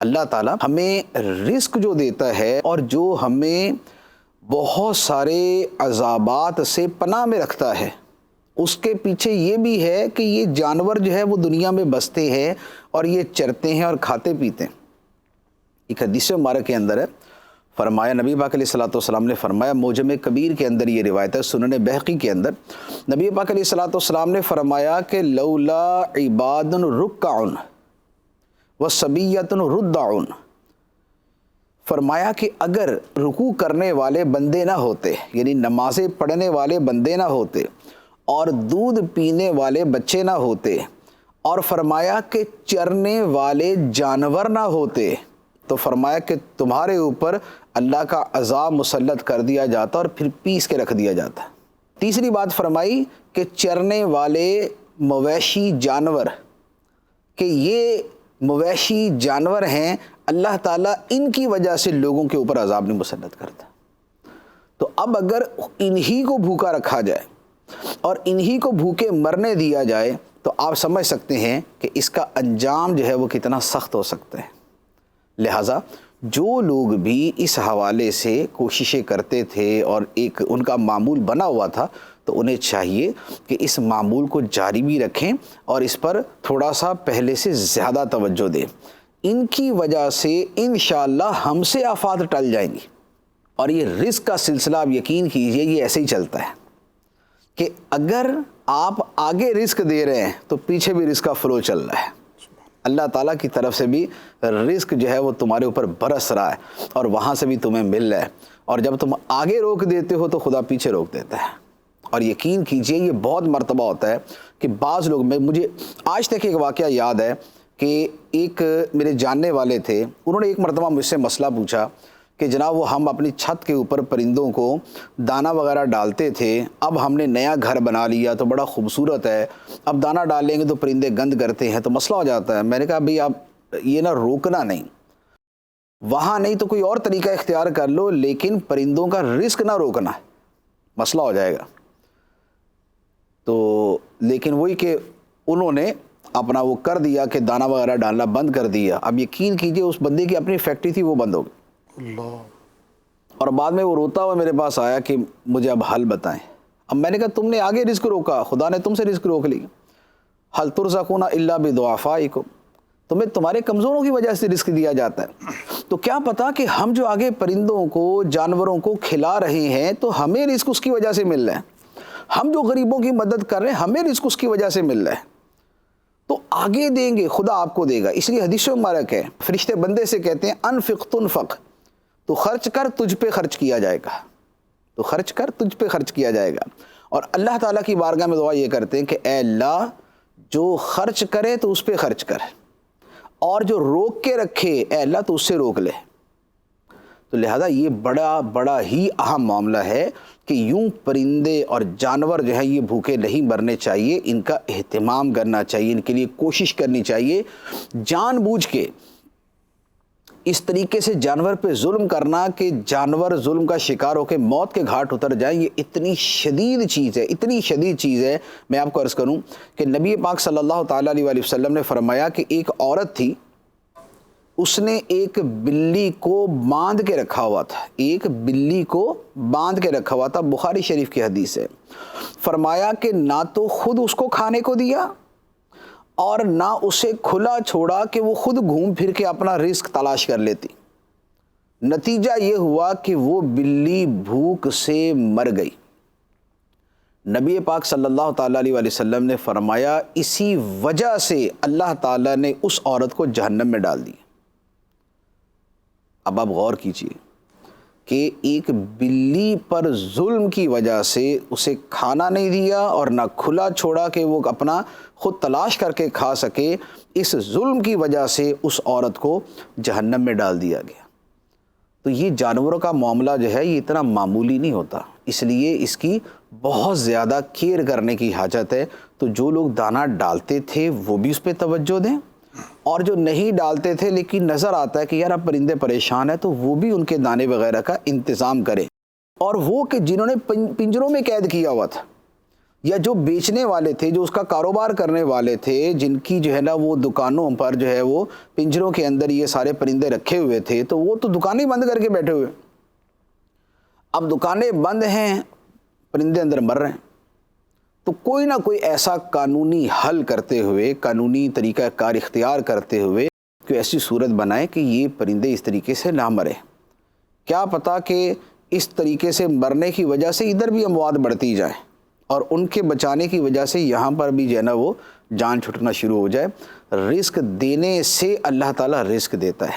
اللہ تعالیٰ ہمیں رزق جو دیتا ہے اور جو ہمیں بہت سارے عذابات سے پناہ میں رکھتا ہے، اس کے پیچھے یہ بھی ہے کہ یہ جانور جو ہے وہ دنیا میں بستے ہیں اور یہ چرتے ہیں اور کھاتے پیتے ہیں۔ ایک حدیث مبارک کے اندر ہے، فرمایا نبی پاک علیہ الصلوۃ والسلام نے فرمایا، معجم کبیر کے اندر یہ روایت ہے، سنن بہقی کے اندر نبی پاک علیہ الصلوۃ والسلام نے فرمایا کہ لولا عباد رکع وصبیۃ رضع، فرمایا کہ اگر رکوع کرنے والے بندے نہ ہوتے، یعنی نمازیں پڑھنے والے بندے نہ ہوتے، اور دودھ پینے والے بچے نہ ہوتے، اور فرمایا کہ چرنے والے جانور نہ ہوتے، تو فرمایا کہ تمہارے اوپر اللہ کا عذاب مسلط کر دیا جاتا اور پھر پیس کے رکھ دیا جاتا۔ تیسری بات فرمائی کہ چرنے والے مویشی جانور، کہ یہ مویشی جانور ہیں، اللہ تعالیٰ ان کی وجہ سے لوگوں کے اوپر عذاب نہیں مسلط کرتا۔ تو اب اگر انہی کو بھوکا رکھا جائے اور انہی کو بھوکے مرنے دیا جائے تو آپ سمجھ سکتے ہیں کہ اس کا انجام جو ہے وہ کتنا سخت ہو سکتا ہے۔ لہٰذا جو لوگ بھی اس حوالے سے کوششیں کرتے تھے اور ایک ان کا معمول بنا ہوا تھا، تو انہیں چاہیے کہ اس معمول کو جاری بھی رکھیں اور اس پر تھوڑا سا پہلے سے زیادہ توجہ دیں۔ ان کی وجہ سے انشاءاللہ ہم سے آفات ٹل جائیں گی۔ اور یہ رزق کا سلسلہ آپ یقین کیجئے یہ ایسے ہی چلتا ہے کہ اگر آپ آگے رزق دے رہے ہیں تو پیچھے بھی رزق کا فلو چل رہا ہے۔ اللہ تعالیٰ کی طرف سے بھی رزق جو ہے وہ تمہارے اوپر برس رہا ہے اور وہاں سے بھی تمہیں مل رہا ہے، اور جب تم آگے روک دیتے ہو تو خدا پیچھے روک دیتا ہے۔ اور یقین کیجئے یہ بہت مرتبہ ہوتا ہے کہ بعض لوگ، مجھے آج تک ایک واقعہ یاد ہے کہ ایک میرے جاننے والے تھے، انہوں نے ایک مرتبہ مجھ سے مسئلہ پوچھا کہ جناب وہ ہم اپنی چھت کے اوپر پرندوں کو دانہ وغیرہ ڈالتے تھے، اب ہم نے نیا گھر بنا لیا تو بڑا خوبصورت ہے، اب دانہ ڈالیں گے تو پرندے گند کرتے ہیں تو مسئلہ ہو جاتا ہے۔ میں نے کہا بھئی آپ یہ نہ روکنا نہیں، وہاں نہیں تو کوئی اور طریقہ اختیار کر لو، لیکن پرندوں کا رزق نہ روکنا ہے، مسئلہ ہو جائے گا۔ تو لیکن وہی کہ انہوں نے اپنا وہ کر دیا کہ دانہ وغیرہ ڈالنا بند کر دیا۔ اب یقین کیجئے اس بندے کی اپنی فیکٹری تھی وہ بند ہو گئی، اللہ، اور بعد میں وہ روتا ہوا میرے پاس آیا کہ مجھے اب حل بتائیں۔ اب میں نے کہا تم نے آگے رزق روکا، خدا نے تم سے رزق روک لی۔ حل ترزقون الا بضعفائکم، تمہیں تمہارے کمزوروں کی وجہ سے رزق دیا جاتا ہے۔ تو کیا پتا کہ ہم جو آگے پرندوں کو جانوروں کو کھلا رہے ہیں تو ہمیں رزق اس کی وجہ سے مل رہا ہے، ہم جو غریبوں کی مدد کر رہے ہیں ہمیں رزق اس کی وجہ سے مل رہا ہے، تو آگے دیں گے خدا آپ کو دے گا۔ اس لیے حدیث مبارک ہے، فرشتے بندے سے کہتے ہیں انفق تنفق، تو خرچ کر تجھ پہ خرچ کیا جائے گا، تو خرچ کر تجھ پہ خرچ کیا جائے گا۔ اور اللہ تعالیٰ کی بارگاہ میں دعا یہ کرتے ہیں کہ اے اللہ جو خرچ کرے تو اس پہ خرچ کر، اور جو روک کے رکھے اے اللہ تو اس سے روک لے۔ تو لہذا یہ بڑا ہی اہم معاملہ ہے کہ یوں پرندے اور جانور جو ہیں یہ بھوکے نہیں مرنے چاہیے، ان کا اہتمام کرنا چاہیے، ان کے لیے کوشش کرنی چاہیے۔ جان بوجھ کے اس طریقے سے جانور پہ ظلم کرنا کہ جانور ظلم کا شکار ہو کے موت کے گھاٹ اتر جائیں، یہ اتنی شدید چیز ہے، اتنی شدید چیز ہے۔ میں آپ کو عرض کروں کہ نبی پاک صلی اللہ تعالیٰ علیہ وآلہ وسلم نے فرمایا کہ ایک عورت تھی، اس نے ایک بلی کو باندھ کے رکھا ہوا تھا، ایک بلی کو باندھ کے رکھا ہوا تھا، بخاری شریف کی حدیث ہے۔ فرمایا کہ نہ تو خود اس کو کھانے کو دیا اور نہ اسے کھلا چھوڑا کہ وہ خود گھوم پھر کے اپنا رزق تلاش کر لیتی۔ نتیجہ یہ ہوا کہ وہ بلی بھوک سے مر گئی۔ نبی پاک صلی اللہ تعالیٰ علیہ وآلہ وسلم نے فرمایا اسی وجہ سے اللہ تعالیٰ نے اس عورت کو جہنم میں ڈال دیا۔ اب آپ غور کیجئے کہ ایک بلی پر ظلم کی وجہ سے اسے کھانا نہیں دیا اور نہ کھلا چھوڑا کہ وہ اپنا خود تلاش کر کے کھا سکے، اس ظلم کی وجہ سے اس عورت کو جہنم میں ڈال دیا گیا۔ تو یہ جانوروں کا معاملہ جو ہے یہ اتنا معمولی نہیں ہوتا، اس لیے اس کی بہت زیادہ کیئر کرنے کی حاجت ہے۔ تو جو لوگ دانہ ڈالتے تھے وہ بھی اس پہ توجہ دیں، اور جو نہیں ڈالتے تھے لیکن نظر آتا ہے کہ یار اب پرندے پریشان ہیں تو وہ بھی ان کے دانے وغیرہ کا انتظام کریں۔ اور وہ کہ جنہوں نے پنجروں میں قید کیا ہوا تھا یا جو بیچنے والے تھے، جو اس کا کاروبار کرنے والے تھے، جن کی جو ہے نا وہ دکانوں پر جو ہے وہ پنجروں کے اندر یہ سارے پرندے رکھے ہوئے تھے، تو وہ تو دکانیں بند کر کے بیٹھے ہوئے. اب دکانیں بند ہیں، پرندے اندر مر رہے ہیں. تو کوئی نہ کوئی ایسا قانونی حل کرتے ہوئے، قانونی طریقہ کار اختیار کرتے ہوئے کوئی ایسی صورت بنائے کہ یہ پرندے اس طریقے سے نہ مرے. کیا پتہ کہ اس طریقے سے مرنے کی وجہ سے ادھر بھی اموات بڑھتی جائیں اور ان کے بچانے کی وجہ سے یہاں پر بھی جو ہے نا وہ جان چھٹنا شروع ہو جائے. رزق دینے سے اللہ تعالیٰ رزق دیتا ہے.